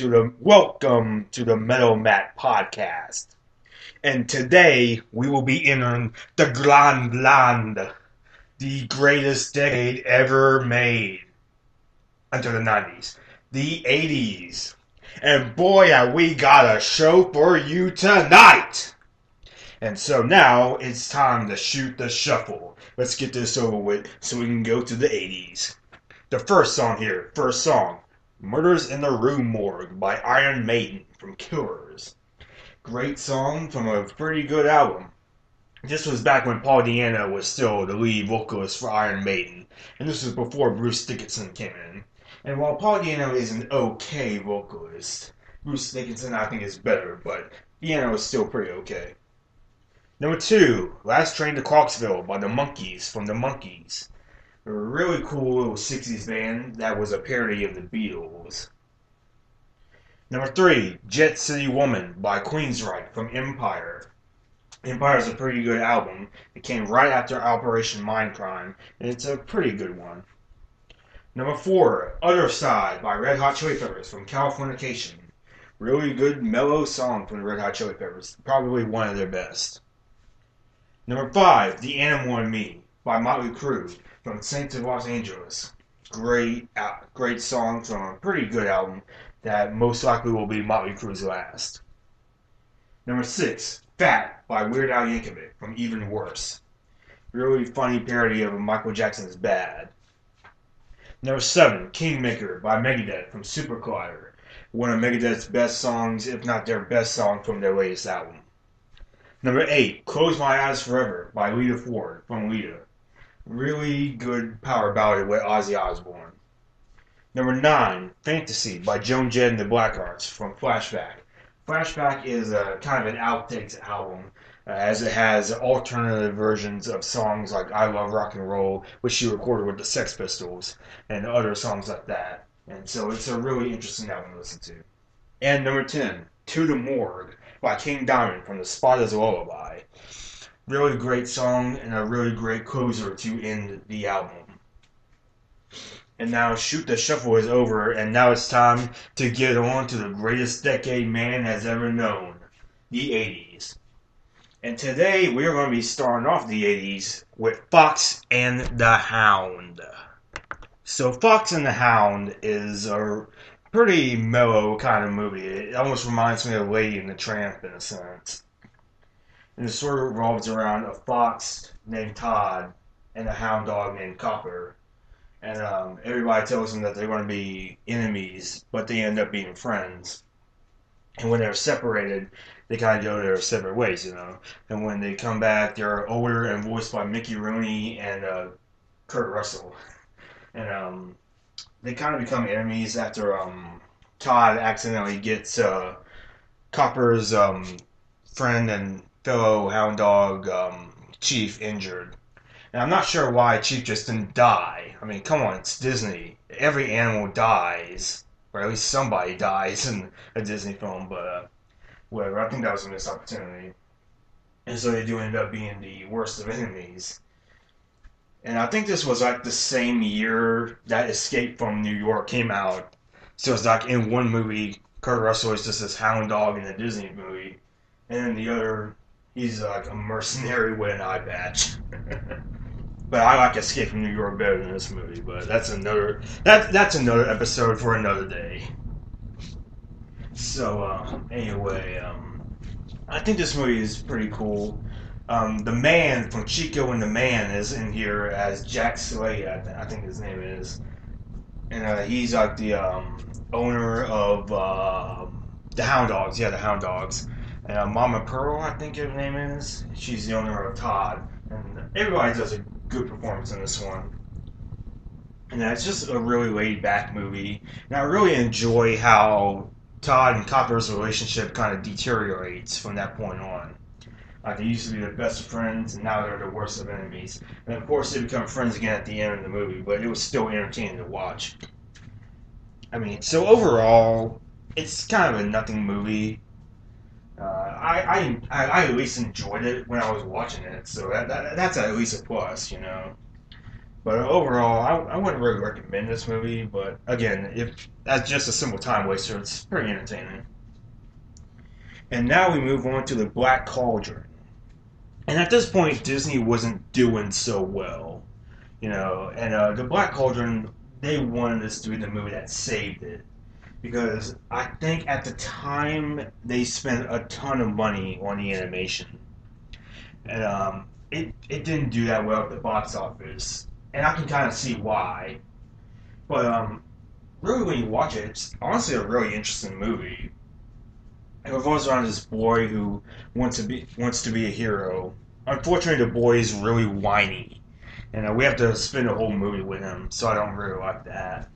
welcome to the Metal Mat podcast. And today we will be entering the Grand Land, the greatest decade ever made until the 90s, the 80s. And boy, have we got a show for you tonight. And so now it's time to shoot the shuffle. Let's get this over with so we can go to the 80s. The first song, Murders in the Rue Morgue by Iron Maiden from Killers. Great song from a pretty good album. This was back when Paul Di'Anno was still the lead vocalist for Iron Maiden, and this was before Bruce Dickinson came in. And while Paul Di'Anno is an okay vocalist, Bruce Dickinson I think is better, but Di'Anno is still pretty okay. Number 2, Last Train to Clarksville by the Monkees from the Monkees. A really cool little 60s band that was a parody of the Beatles. Number 3, Jet City Woman by Queensryche from Empire. Empire is a pretty good album. It came right after Operation Mindcrime, and it's a pretty good one. Number 4, Other Side by Red Hot Chili Peppers from Californication. Really good mellow song from the Red Hot Chili Peppers. Probably one of their best. Number 5, The Animal in Me by Motley Crue from Saints of Los Angeles. Great song from a pretty good album that most likely will be Motley Crue's last. Number 6, Fat by Weird Al Yankovic from Even Worse. Really funny parody of Michael Jackson's Bad. Number 7, Kingmaker by Megadeth from Super Collider. One of Megadeth's best songs, if not their best song from their latest album. Number 8, Close My Eyes Forever by Lita Ford from Lita. Really good power ballad with Ozzy Osbourne. Number 9, Fantasy by Joan Jett and the Blackhearts from Flashback. Flashback is a kind of an outtakes album, as it has alternative versions of songs like I Love Rock and Roll, which she recorded with the Sex Pistols, and other songs like that. And so it's a really interesting album to listen to. And number 10, To the Morgue by King Diamond from The Spotter's Lullaby. Really great song and a really great closer to end the album. And now Shoot the Shuffle is over, and now it's time to get on to the greatest decade man has ever known, the 80s. And today we're going to be starting off the 80s with Fox and the Hound. So Fox and the Hound is a pretty mellow kind of movie. It almost reminds me of Lady and the Tramp in a sense. And it sort of revolves around a fox named Todd and a hound dog named Copper. And everybody tells them that they're going to be enemies, but they end up being friends. And when they're separated, they kind of go their separate ways, you know. And when they come back, they're older and voiced by Mickey Rooney and Kurt Russell. And they kind of become enemies after Todd accidentally gets Copper's friend and fellow hound dog Chief injured. And I'm not sure why Chief just didn't die. I mean, come on, it's Disney. Every animal dies, or at least somebody dies in a Disney film, but whatever. I think that was a missed opportunity. And so they do end up being the worst of enemies. And I think this was like the same year that Escape from New York came out. So it's like in one movie, Kurt Russell is just this hound dog in a Disney movie. And in the other, he's like a mercenary with an eye patch. But I like Escape from New York better than this movie. But that's another episode for another day. So anyway, I think this movie is pretty cool. The man from Chico and the Man is in here as Jack Slade, I think his name is. And he's like the owner of the Hound Dogs. Yeah, the Hound Dogs. And Mama Pearl, I think her name is. She's the owner of Todd. And everybody does a good performance in this one. And it's just a really laid-back movie. And I really enjoy how Todd and Copper's relationship kind of deteriorates from that point on. Like, they used to be the best of friends, and now they're the worst of enemies. And of course, they become friends again at the end of the movie, but it was still entertaining to watch. I mean, so overall, it's kind of a nothing movie. I at least enjoyed it when I was watching it, so that's at least a plus, you know. But overall, I wouldn't really recommend this movie. But again, if that's just a simple time waster, it's pretty entertaining. And now we move on to the Black Cauldron. And at this point, Disney wasn't doing so well, And the Black Cauldron, they wanted this to be the movie that saved it because I think at the time they spent a ton of money on the animation, and it didn't do that well at the box office, and I can kind of see why. But really, when you watch it, it's honestly a really interesting movie. It revolves around this boy who wants to be a hero. Unfortunately, the boy is really whiny, and we have to spend the whole movie with him, so I don't really like that.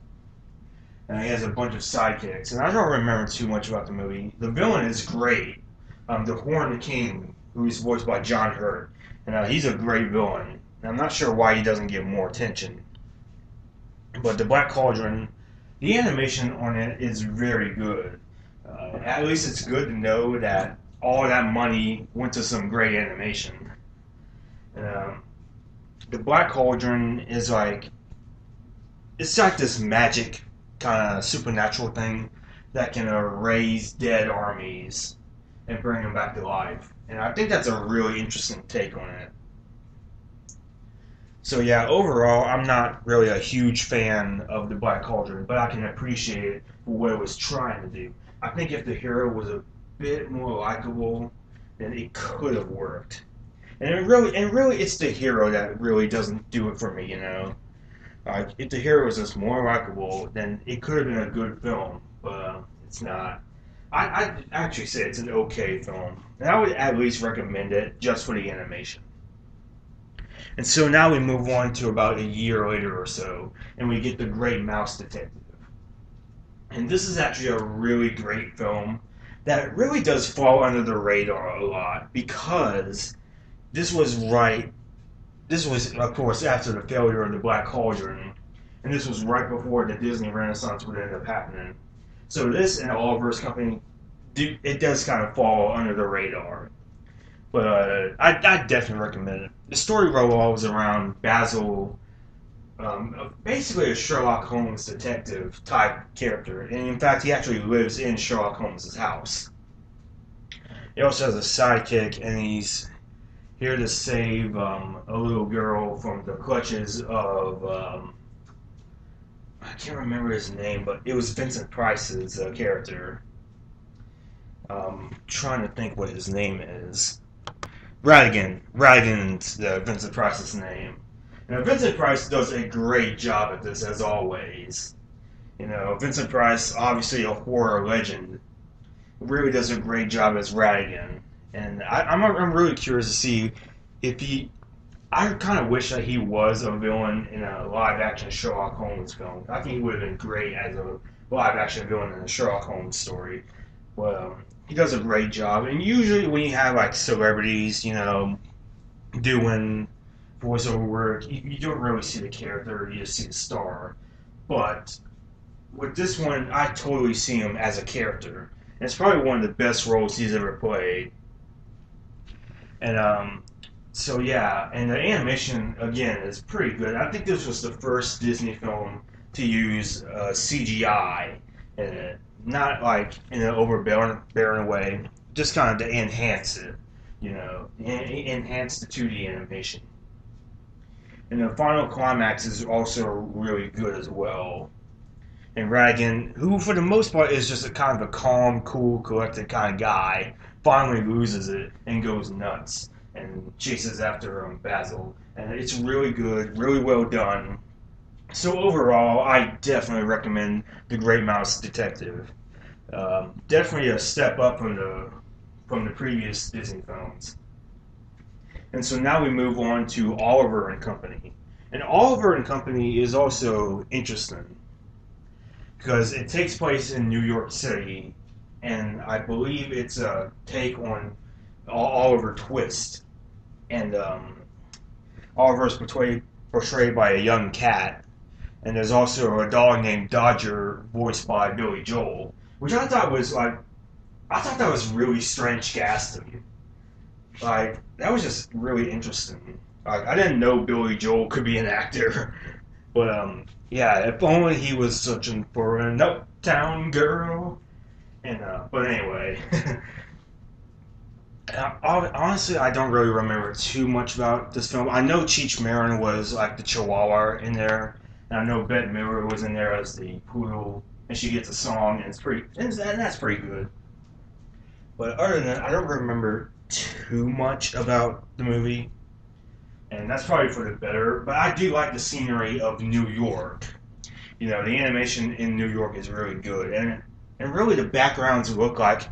And he has a bunch of sidekicks, and I don't remember too much about the movie. The villain is great, the Horned King, who's voiced by John Hurt, and he's a great villain. And I'm not sure why he doesn't get more attention. But the Black Cauldron, the animation on it is very good. At least it's good to know that all that money went to some great animation. And, the Black Cauldron is like it's like this magic kind of supernatural thing that can raise dead armies and bring them back to life. And I think that's a really interesting take on it. So yeah, overall, I'm not really a huge fan of the Black Cauldron, but I can appreciate it for what it was trying to do. I think if the hero was a bit more likable, then it could have worked. And really, it's the hero that really doesn't do it for me. Like if the hero was just more likable, then it could have been a good film, but it's not. I'd actually say it's an okay film, and I would at least recommend it just for the animation. And so now we move on to about a year later or so, and we get The Great Mouse Detective. And this is actually a really great film that really does fall under the radar a lot because this was right. This was, of course, after the failure of the Black Cauldron, and this was right before the Disney Renaissance would end up happening. So this and Oliver's Company, it does kind of fall under the radar. But I definitely recommend it. The story revolves around Basil, basically a Sherlock Holmes detective type character, and in fact, he actually lives in Sherlock Holmes' house. He also has a sidekick, and he's here to save a little girl from the clutches of I can't remember his name, but it was Vincent Price's character. Trying to think what his name is. Radigan. Radigan's Vincent Price's name. Vincent Price does a great job at this, as always. Vincent Price, obviously a horror legend, really does a great job as Radigan. And I'm really curious to see if he. I kind of wish that he was a villain in a live-action Sherlock Holmes film. I think he would have been great as a live-action villain in a Sherlock Holmes story. But he does a great job. And usually when you have like celebrities, doing voiceover work, you don't really see the character, you just see the star. But with this one, I totally see him as a character. And it's probably one of the best roles he's ever played. And so yeah, and the animation again is pretty good. I think this was the first Disney film to use CGI in it, not like in an overbearing way, just kind of to enhance it, enhance the 2D animation. And the final climax is also really good as well. And Radigan, who for the most part is just a kind of a calm, cool, collected kind of guy, finally loses it and goes nuts and chases after Basil. And it's really good, really well done. So overall, I definitely recommend The Great Mouse Detective. Definitely a step up from the previous Disney films. And so now we move on to Oliver and Company. And Oliver and Company is also interesting because it takes place in New York City, and I believe it's a take on Oliver Twist. And Oliver is portrayed by a young cat, and there's also a dog named Dodger, voiced by Billy Joel, which I thought that was really strange casting. Like, that was just really interesting. I didn't know Billy Joel could be an actor, but yeah, if only he was searching for an uptown girl. And but anyway, honestly, I don't really remember too much about this film. I know Cheech Marin was like the Chihuahua in there, and I know Bette Midler was in there as the poodle, and she gets a song, and and that's pretty good. But other than that, I don't remember too much about the movie, and that's probably for the better. But I do like the scenery of New York. You know, the animation in New York is really good, and really the backgrounds look like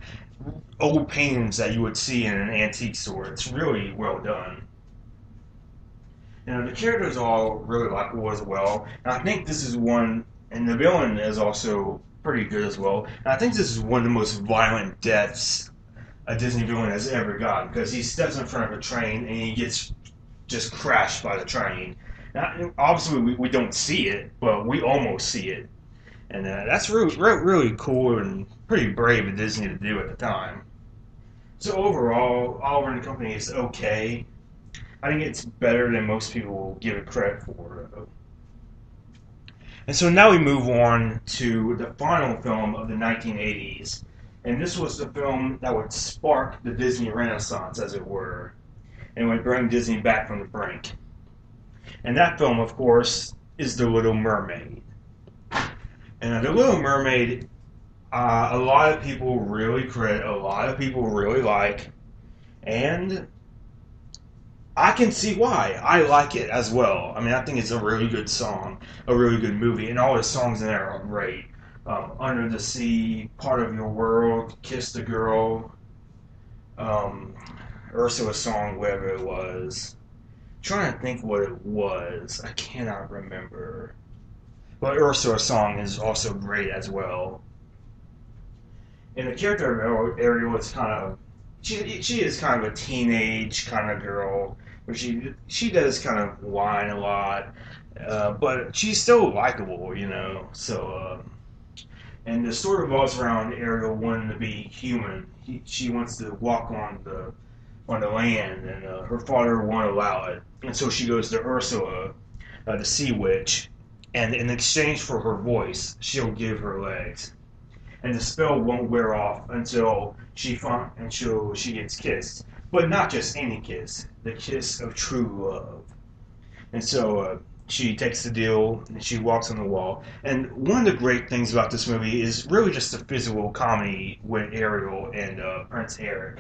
old paintings that you would see in an antique store. It's really well done. You know, the characters are all really likable as well. And I think this is one, and the villain is also pretty good as well. And I think this is one of the most violent deaths a Disney villain has ever gotten because he steps in front of a train and he gets just crashed by the train. Now, obviously, we don't see it, but we almost see it. And that's really cool and pretty brave of Disney to do at the time. So overall, Oliver and Company is okay. I think it's better than most people will give it credit for. And so now we move on to the final film of the 1980s. And this was the film that would spark the Disney Renaissance, as it were, and would bring Disney back from the brink. And that film, of course, is The Little Mermaid. And The Little Mermaid, a lot of people really credit, a lot of people really like, and I can see why. I like it as well. I mean, I think it's a really good song, a really good movie, and all the songs in there are great. Under the Sea, Part of Your World, Kiss the Girl, um, Ursula's song, whatever it was. I'm trying to think what it was. I cannot remember. But Ursula's song is also great as well. And the character of Ariel is kind of she is kind of a teenage kind of girl where she does kind of whine a lot, but she's still likable, you know. So and the story revolves around Ariel wanting to be human. She wants to walk on the land, and her father won't allow it, and so she goes to Ursula, the sea witch, and in exchange for her voice, she'll give her legs and the spell won't wear off until she gets kissed, but not just any kiss, the kiss of true love. And so she takes the deal and she walks on the wall. And one of the great things about this movie is really just the physical comedy with Ariel and Prince Eric,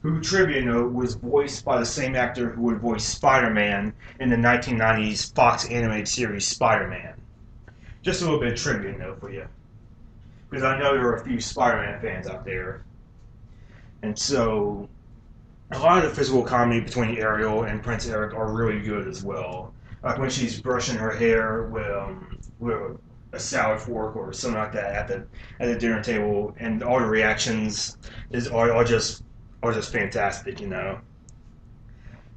who trivia note was voiced by the same actor who would voice Spider-Man in the 1990s Fox animated series Spider-Man. Just a little bit of trivia note for you, because I know there are a few Spider-Man fans out there. And so a lot of the physical comedy between Ariel and Prince Eric are really good as well. Like when she's brushing her hair with a salad fork or something like that at the dinner table, and all the reactions are just fantastic, you know.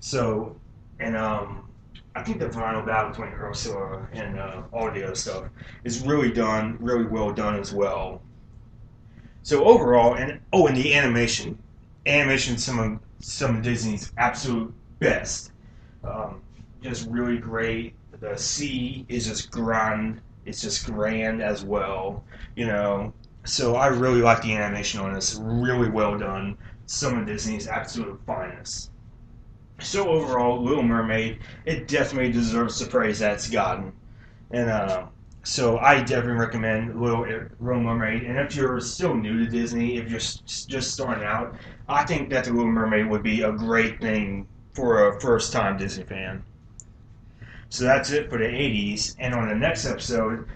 So, and I think the final battle between Ursula and all the other stuff is really well done as well. So overall, and the animation some of Disney's absolute best. Just really great. The sea is just grand. It's just grand as well, you know. So I really like the animation on this. Really well done. Some of Disney's absolute finest. So overall, Little Mermaid, it definitely deserves the praise that it's gotten. And so I definitely recommend Little Mermaid. And if you're still new to Disney, if you're just starting out, I think that The Little Mermaid would be a great thing for a first-time Disney fan. So that's it for the 80s. And on the next episode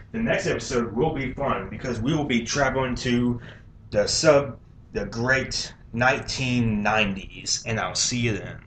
will be fun because we will be traveling to the great 1990s. And I'll see you then.